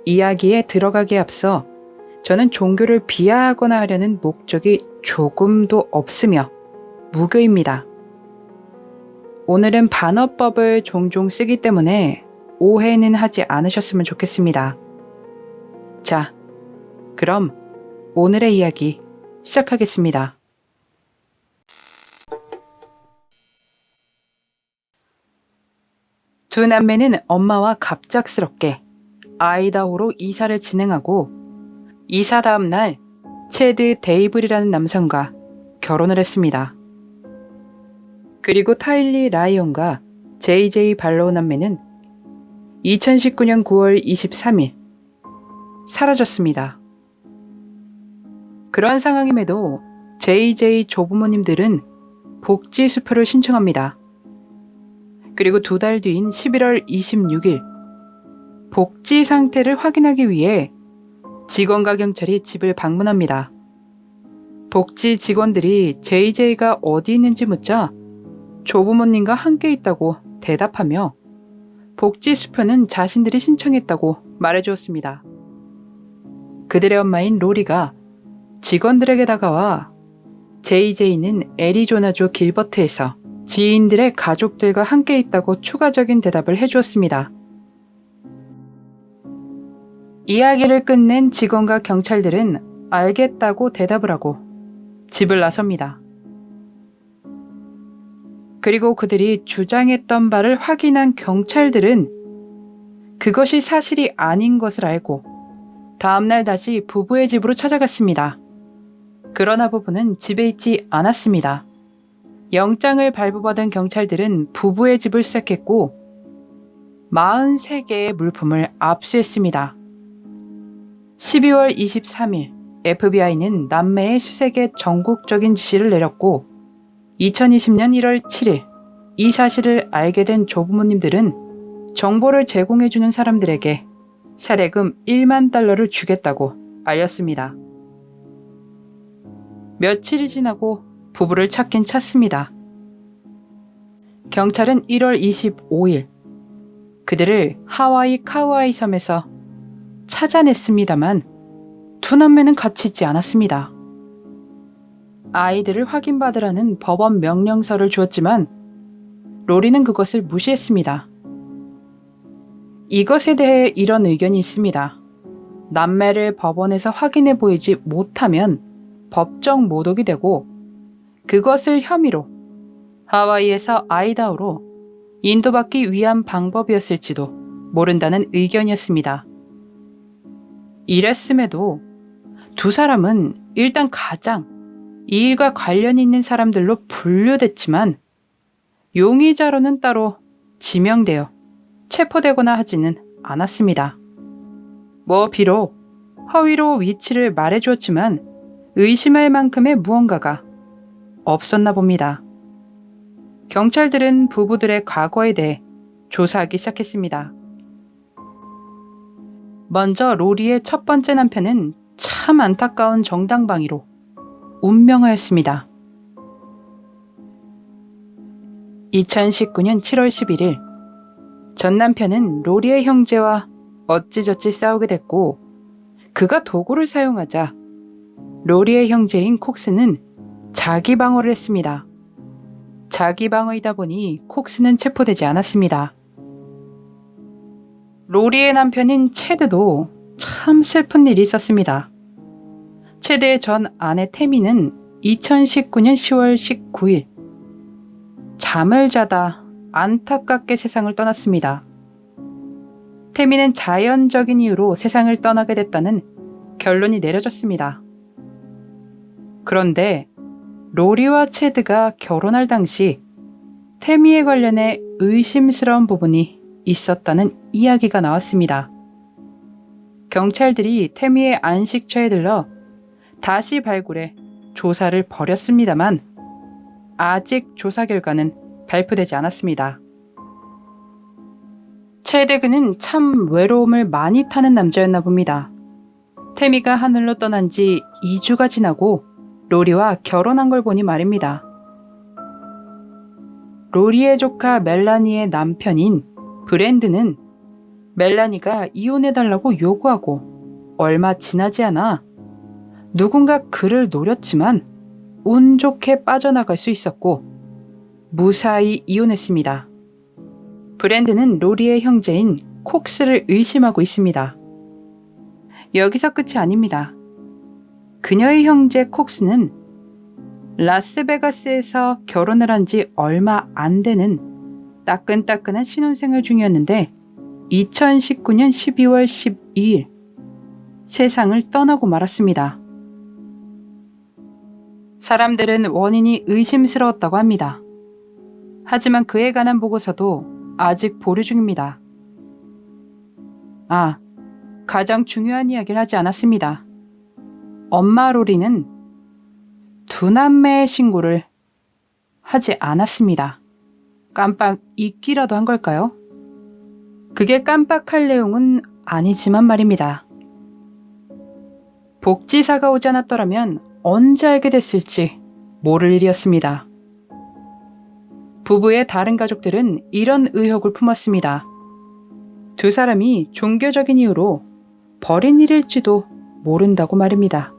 이야기에 들어가기에 앞서 저는 종교를 비하하거나 하려는 목적이 조금도 없으며 무교입니다. 오늘은 반어법을 종종 쓰기 때문에 오해는 하지 않으셨으면 좋겠습니다. 자, 그럼 오늘의 이야기 시작하겠습니다. 두 남매는 엄마와 갑작스럽게 아이다호로 이사를 진행하고 이사 다음 날 체드 데이블이라는 남성과 결혼을 했습니다. 그리고 타일리 라이온과 JJ 발로우 남매는 2019년 9월 23일 사라졌습니다. 그러한 상황임에도 JJ 조부모님들은 복지 수표를 신청합니다. 그리고 두 달 뒤인 11월 26일 복지 상태를 확인하기 위해 직원과 경찰이 집을 방문합니다. 복지 직원들이 JJ가 어디 있는지 묻자 조부모님과 함께 있다고 대답하며 복지 수표는 자신들이 신청했다고 말해주었습니다. 그들의 엄마인 로리가 직원들에게 다가와 JJ는 애리조나주 길버트에서 지인들의 가족들과 함께 있다고 추가적인 대답을 해주었습니다. 이야기를 끝낸 직원과 경찰들은 알겠다고 대답을 하고 집을 나섭니다. 그리고 그들이 주장했던 바를 확인한 경찰들은 그것이 사실이 아닌 것을 알고 다음날 다시 부부의 집으로 찾아갔습니다. 그러나 부부는 집에 있지 않았습니다. 영장을 발부받은 경찰들은 부부의 집을 수색했고 43개의 물품을 압수했습니다. 12월 23일 FBI는 남매의 수색에 전국적인 지시를 내렸고 2020년 1월 7일 이 사실을 알게 된 조부모님들은 정보를 제공해주는 사람들에게 세례금 1만 달러를 주겠다고 알렸습니다. 며칠이 지나고 부부를 찾긴 찾습니다. 경찰은 1월 25일 그들을 하와이 카우아이 섬에서 찾아냈습니다만 두 남매는 같이 있지 않았습니다. 아이들을 확인받으라는 법원 명령서를 주었지만 로리는 그것을 무시했습니다. 이것에 대해 이런 의견이 있습니다. 남매를 법원에서 확인해 보이지 못하면 법정 모독이 되고 그것을 혐의로 하와이에서 아이다호로 인도받기 위한 방법이었을지도 모른다는 의견이었습니다. 이랬음에도 두 사람은 일단 가장 이 일과 관련이 있는 사람들로 분류됐지만 용의자로는 따로 지명되어 체포되거나 하지는 않았습니다. 비록 허위로 위치를 말해주었지만 의심할 만큼의 무언가가 없었나 봅니다. 경찰들은 부부들의 과거에 대해 조사하기 시작했습니다. 먼저 로리의 첫 번째 남편은 참 안타까운 정당방위로 운명하였습니다. 2019년 7월 11일 전 남편은 로리의 형제와 어찌저찌 싸우게 됐고 그가 도구를 사용하자 로리의 형제인 콕스는 자기 방어를 했습니다. 자기 방어이다 보니 콕스는 체포되지 않았습니다. 로리의 남편인 체드도 참 슬픈 일이 있었습니다. 체드의 전 아내 태미는 2019년 10월 19일 잠을 자다 안타깝게 세상을 떠났습니다. 태미는 자연적인 이유로 세상을 떠나게 됐다는 결론이 내려졌습니다. 그런데 로리와 체드가 결혼할 당시 태미에 관련해 의심스러운 부분이 있었다는 이야기가 나왔습니다. 경찰들이 태미의 안식처에 들러 다시 발굴해 조사를 벌였습니다만 아직 조사 결과는 발표되지 않았습니다. 체드그는 참 외로움을 많이 타는 남자였나 봅니다. 태미가 하늘로 떠난 지 2주가 지나고 로리와 결혼한 걸 보니 말입니다. 로리의 조카 멜라니의 남편인 브랜드는 멜라니가 이혼해달라고 요구하고 얼마 지나지 않아 누군가 그를 노렸지만 운 좋게 빠져나갈 수 있었고 무사히 이혼했습니다. 브랜드는 로리의 형제인 콕스를 의심하고 있습니다. 여기서 끝이 아닙니다. 그녀의 형제 콕스는 라스베가스에서 결혼을 한 지 얼마 안 되는 따끈따끈한 신혼생활 중이었는데 2019년 12월 12일 세상을 떠나고 말았습니다. 사람들은 원인이 의심스러웠다고 합니다. 하지만 그에 관한 보고서도 아직 보류 중입니다. 가장 중요한 이야기를 하지 않았습니다. 엄마 로리는 두 남매의 신고를 하지 않았습니다. 깜빡 잊기라도 한 걸까요? 그게 깜빡할 내용은 아니지만 말입니다. 복지사가 오지 않았더라면 언제 알게 됐을지 모를 일이었습니다. 부부의 다른 가족들은 이런 의혹을 품었습니다. 두 사람이 종교적인 이유로 벌인 일일지도 모른다고 말입니다.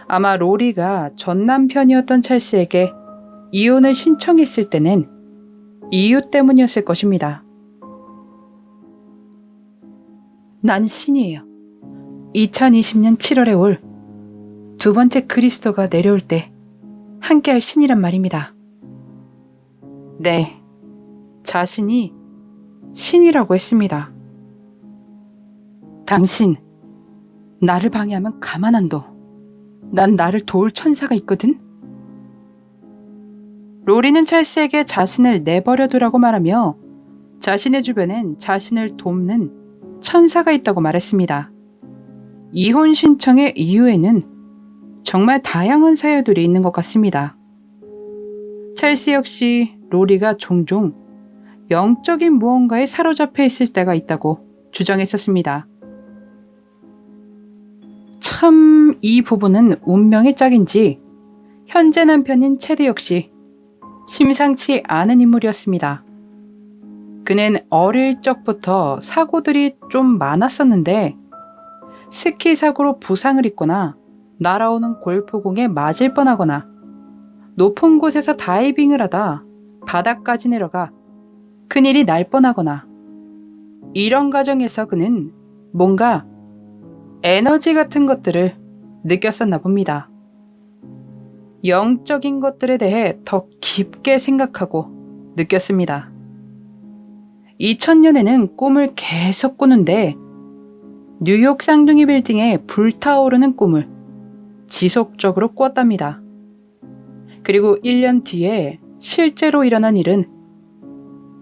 아마 로리가 전 남편이었던 찰스에게 이혼을 신청했을 때는 이유 때문이었을 것입니다. 난 신이에요. 2020년 7월에 올 두 번째 그리스도가 내려올 때 함께할 신이란 말입니다. 네, 자신이 신이라고 했습니다. 당신, 나를 방해하면 가만 안 둬. 난 나를 도울 천사가 있거든. 로리는 찰스에게 자신을 내버려두라고 말하며 자신의 주변엔 자신을 돕는 천사가 있다고 말했습니다. 이혼 신청의 이유에는 정말 다양한 사유들이 있는 것 같습니다. 찰스 역시 로리가 종종 영적인 무언가에 사로잡혀 있을 때가 있다고 주장했었습니다. 참 이 부부는 운명의 짝인지 현재 남편인 체드 역시 심상치 않은 인물이었습니다. 그는 어릴 적부터 사고들이 좀 많았었는데 스키 사고로 부상을 입거나 날아오는 골프공에 맞을 뻔하거나 높은 곳에서 다이빙을 하다 바닥까지 내려가 큰일이 날 뻔하거나 이런 과정에서 그는 뭔가 에너지 같은 것들을 느꼈었나 봅니다. 영적인 것들에 대해 더 깊게 생각하고 느꼈습니다. 2000년에는 꿈을 계속 꾸는데 뉴욕 쌍둥이 빌딩에 불타오르는 꿈을 지속적으로 꾸었답니다. 그리고 1년 뒤에 실제로 일어난 일은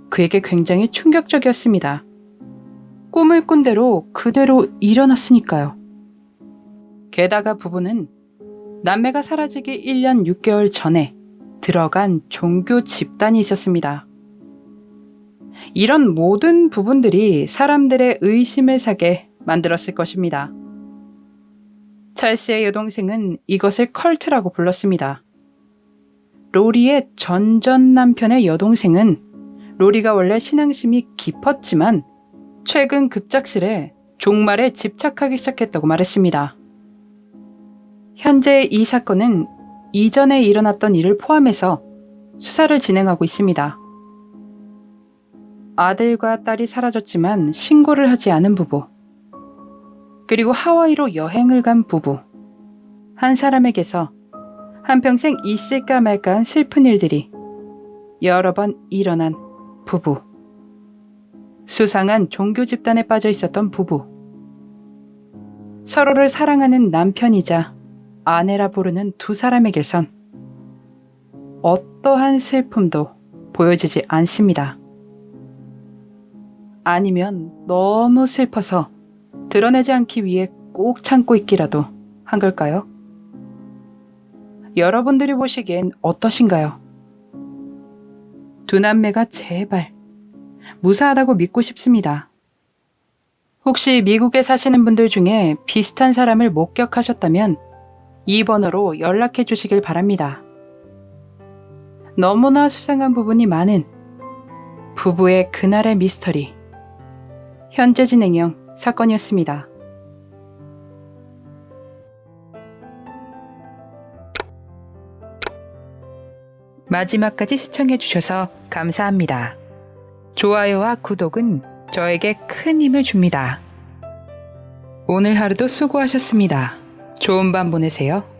그에게 굉장히 충격적이었습니다. 꿈을 꾼 대로 그대로 일어났으니까요. 게다가 부부는 남매가 사라지기 1년 6개월 전에 들어간 종교 집단이 있었습니다. 이런 모든 부분들이 사람들의 의심을 사게 만들었을 것입니다. 찰스의 여동생은 이것을 컬트라고 불렀습니다. 로리의 전 남편의 여동생은 로리가 원래 신앙심이 깊었지만 최근 급작스레 종말에 집착하기 시작했다고 말했습니다. 현재 이 사건은 이전에 일어났던 일을 포함해서 수사를 진행하고 있습니다. 아들과 딸이 사라졌지만 신고를 하지 않은 부부, 그리고 하와이로 여행을 간 부부, 한 사람에게서 한평생 있을까 말까한 슬픈 일들이 여러 번 일어난 부부, 수상한 종교 집단에 빠져 있었던 부부, 서로를 사랑하는 남편이자 아내라 부르는 두 사람에게선 어떠한 슬픔도 보여지지 않습니다. 아니면 너무 슬퍼서 드러내지 않기 위해 꼭 참고 있기라도 한 걸까요? 여러분들이 보시기엔 어떠신가요? 두 남매가 제발 무사하다고 믿고 싶습니다. 혹시 미국에 사시는 분들 중에 비슷한 사람을 목격하셨다면 이 번호로 연락해 주시길 바랍니다. 너무나 수상한 부분이 많은 부부의 그날의 미스터리, 현재 진행형 사건이었습니다. 마지막까지 시청해주셔서 감사합니다. 좋아요와 구독은 저에게 큰 힘을 줍니다. 오늘 하루도 수고하셨습니다. 좋은 밤 보내세요.